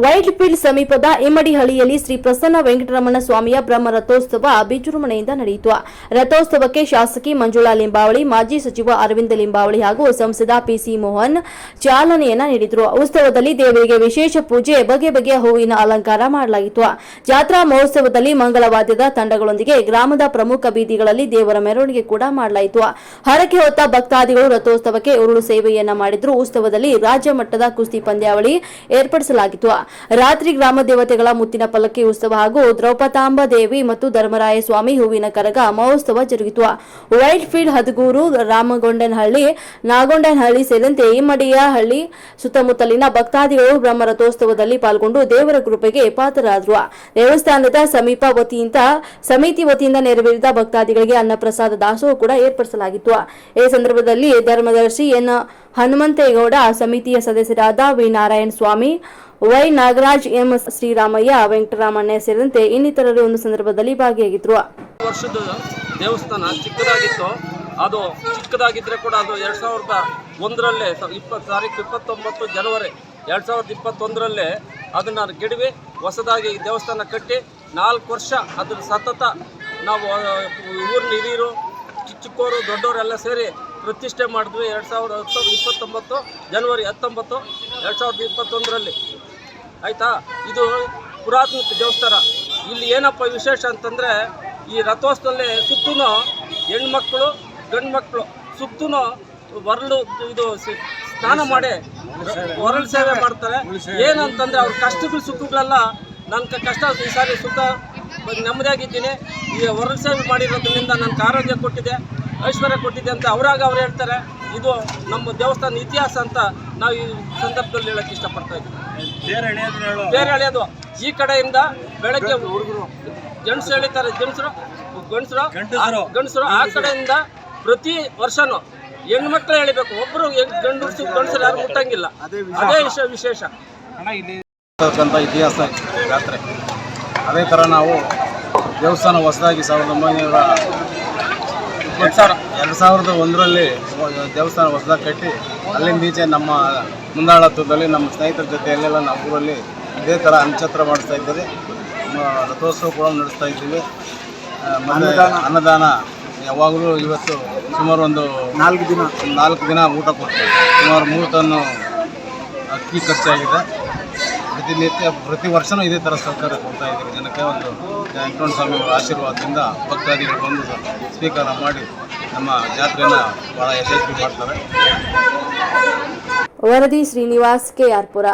White field ಸಮೀಪದ ಇಮ್ಮಡಿಹಳ್ಳಿಯಲ್ಲಿ ಶ್ರೀ ಪ್ರಸನ್ನ ವೆಂಕಟರಮಣ ಸ್ವಾಮಿಯ ಬ್ರಹ್ಮ ರಥೋತ್ಸವ ವಿಜೃಂಭಣೆಯಿಂದ ನಡೆಯಿತು. ರಥೋತ್ಸವಕ್ಕೆ ಶಾಸಕಿ ಮಂಜುಳಾ ಲಿಂಬಾವಳಿ, ಮಾಜಿ ಸಚಿವ ಅರವಿಂದ ಲಿಂಬಾವಳಿ ಹಾಗೂ ಸಂಸದ ಪಿಸಿ ಮೋಹನ್ ಚಾಲನೆಯನ್ನ ನೀಡಿದರು. ಉತ್ಸವದಲ್ಲಿ ದೇವರಿಗೆ ವಿಶೇಷ ಪೂಜೆ, ಬಗೆ ಬಗೆಯ ಹೂವಿನ ಅಲಂಕಾರ ಮಾಡಲಾಗಿತ್ತು. ಜಾತ್ರಾ ಮಹೋತ್ಸವದಲ್ಲಿ ಮಂಗಳವಾದ್ಯದ ತಂಡಗಳೊಂದಿಗೆ ಗ್ರಾಮದ ಪ್ರಮುಖ ಬೀದಿಗಳಲ್ಲಿ ದೇವರ ಮೆರವಣಿಗೆ ಕೂಡ ಮಾಡಲಾಯಿತು. ಹರಕೆ ಹೊತ್ತ ಭಕ್ತಾದಿಗಳು ರಥೋತ್ಸವಕ್ಕೆ ಉರುಳು ಸೇವೆಯನ್ನ ಮಾಡಿದ್ರು. ಉತ್ಸವದಲ್ಲಿ ರಾಜ್ಯ ಮಟ್ಟದ ಕುಸ್ತಿ ಪಂದ್ಯಾವಳಿ ಏರ್ಪಡಿಸಲಾಗಿತ್ತು. ರಾತ್ರಿ ಗ್ರಾಮ ದೇವತೆಗಳ ಮುತ್ತಿನ ಪಲ್ಲಕ್ಕಿ ಉತ್ಸವ ಹಾಗೂ ದ್ರೌಪದಾಂಬ ದೇವಿ ಮತ್ತು ಧರ್ಮರಾಯ ಸ್ವಾಮಿ ಹೂವಿನ ಕರಗ ಮಹೋತ್ಸವ ಜರುಗಿತು. ವೈಟ್ ಫೀಲ್ಡ್, ಹದಗೂರು, ರಾಮಗೊಂಡನಹಳ್ಳಿ, ನಾಗೊಂಡನಹಳ್ಳಿ ಸೇರಿದಂತೆ ಇಮ್ಮಡಿಹಳ್ಳಿ ಸುತ್ತಮುತ್ತಲಿನ ಭಕ್ತಾದಿಗಳು ಬ್ರಹ್ಮ ರಥೋತ್ಸವದಲ್ಲಿ ಪಾಲ್ಗೊಂಡು ದೇವರ ಕೃಪೆಗೆ ಪಾತ್ರರಾದರು. ದೇವಸ್ಥಾನದ ಸಮಿತಿ ವತಿಯಿಂದ ನೆರವೇರಿದ ಭಕ್ತಾದಿಗಳಿಗೆ ಅನ್ನಪ್ರಸಾದ ದಾಸೋಹ ಕೂಡ ಏರ್ಪಡಿಸಲಾಗಿತ್ತು. ಈ ಸಂದರ್ಭದಲ್ಲಿ ಧರ್ಮದರ್ಶಿ ಎನ್ ಹನುಮಂತೇಗೌಡ, ಸಮಿತಿಯ ಸದಸ್ಯರಾದ ವಿ ನಾರಾಯಣ ಸ್ವಾಮಿ, ವೈ ನಾಗರಾಜ್, ಎಂ ಶ್ರೀರಾಮಯ್ಯ, ವೆಂಕಟರಾಮಣ್ಣ ಸೇರಿದಂತೆ ಇನ್ನಿತರರು ಒಂದು ಸಂದರ್ಭದಲ್ಲಿ ಭಾಗಿಯಾಗಿದ್ದರು. ವರ್ಷದ ದೇವಸ್ಥಾನ ಚಿಕ್ಕದಾಗಿತ್ತು. ಅದು ಚಿಕ್ಕದಾಗಿದ್ದರೆ ಕೂಡ ಅದು 2001ರಲ್ಲಿ 29 ಜನವರಿ 2021ರಲ್ಲಿ ಅದನ್ನು ಗೆಡವಿ ಹೊಸದಾಗಿ ದೇವಸ್ಥಾನ ಕಟ್ಟಿ 4 ವರ್ಷ ಅದರ ಸತತ ನಾವು ಊರಿನ ಹಿರಿಯರು, ಚಿಕ್ಕವರು, ದೊಡ್ಡವರೆಲ್ಲ ಸೇರಿ ಪ್ರತಿಷ್ಠೆ ಮಾಡಿದ್ವಿ. 2029 ಜನವರಿ 19, 2021ರಲ್ಲಿ ಆಯಿತಾ. ಇದು ಪುರಾತನ ದೇವಸ್ಥಾನ. ಇಲ್ಲಿ ಏನಪ್ಪ ವಿಶೇಷ ಅಂತಂದರೆ, ಈ ರಥೋತ್ಸವದಲ್ಲಿ ಸುತ್ತೂ ಹೆಣ್ಮಕ್ಳು, ಗಂಡು ಮಕ್ಕಳು ಸುತ್ತೂ ಹೊರಳು ಇದು ಸ್ನಾನ ಮಾಡಿ ಹೊರಳು ಸೇವೆ ಮಾಡ್ತಾರೆ. ಏನಂತಂದರೆ ಅವ್ರ ಕಷ್ಟಗಳು ಸುಖಗಳೆಲ್ಲ ನನ್ನ ಕಷ್ಟ ಈ ಸಾರಿ ಸುತ್ತ ನೆಮ್ಮದಿಯಾಗಿದ್ದೀನಿ. ಈ ಹೊರಳು ಸೇವೆ ಮಾಡಿರೋದ್ರಿಂದ ನನಗೆ ಆರೋಗ್ಯ ಕೊಟ್ಟಿದೆ, ಐಶ್ವರ್ಯ ಕೊಟ್ಟಿದೆ ಅಂತ ಅವ್ರು ಹೇಳ್ತಾರೆ. ಇದು ನಮ್ಮ ದೇವಸ್ಥಾನ ಇತಿಹಾಸ ಅಂತ ನಾವು ಈ ಸಂದರ್ಭದಲ್ಲಿ ಹೇಳಕ್ಕೆ ಇಷ್ಟಪಡ್ತಾ ಇದ್ದೀವಿ. ಬೇರೆ ಎಳೆಯೋದು ಈ ಕಡೆಯಿಂದ ಬೆಳಗ್ಗೆ ಜೆಂಟ್ಸ್ ಎಳಿತಾರೆ, ಗಂಡಸರು ಆ ಕಡೆಯಿಂದ ಪ್ರತಿ ವರ್ಷನೂ ಹೆಣ್ಮಕ್ಳು ಎಳಿಬೇಕು. ಒಬ್ಬರು ಗಂಡಸರು ಯಾರು ಮುಟ್ಟಂಗಿಲ್ಲ. ಅದೇ ವಿಶೇಷ ಇತಿಹಾಸ ಜಾತ್ರೆ. ಅದೇ ಥರ ನಾವು ದೇವಸ್ಥಾನ ಹೊಸದಾಗಿ 2001ರಲ್ಲಿ ದೇವಸ್ಥಾನ ಹೊಸದಾಗಿ ಕಟ್ಟಿ ಅಲ್ಲಿಂದ ಈಚೆ ನಮ್ಮ ಮುಂದಾಳತ್ವದಲ್ಲಿ ನಮ್ಮ ಸ್ನೇಹಿತರ ಜೊತೆಯಲ್ಲೆಲ್ಲ ನಾವು ಊರಲ್ಲಿ ಇದೇ ಥರ ಅನ್ನಛತ್ರ ಮಾಡಿಸ್ತಾ ಇದ್ದೀವಿ. ರಥೋತ್ಸವ ಕೂಡ ನಡೆಸ್ತಾ ಇದ್ದೀವಿ. ಅನ್ನದಾನ ಯಾವಾಗಲೂ ಇವತ್ತು ಸುಮಾರು ಒಂದು 4 ದಿನ ಊಟ ಕೊಡ್ತೀವಿ. ಸುಮಾರು 3 ಟನ್ ಅಕ್ಕಿ ಖರ್ಚಾಗಿದೆ. ಪ್ರತಿ ವರ್ಷವೂ ಇದೇ ಥರ ಸಹಕಾರ ಕೊಡ್ತಾ ಇದ್ದೀವಿ ಜನಕ್ಕೆ. ಒಂದು ವೆಂಕಟರಮಣ ಸ್ವಾಮಿ ಅವರ ಆಶೀರ್ವಾದದಿಂದ ಭಕ್ತಾದಿಗಳು ಬಂದು ಸ್ವೀಕಾರ ಮಾಡಿ ನಮ್ಮ ಜಾತ್ರೆಯನ್ನು ಭಾಳ ಯಶಸ್ವಿ ಮಾಡ್ತಾರೆ. ವರದಿ ಶ್ರೀನಿವಾಸ್, KR ಪುರ.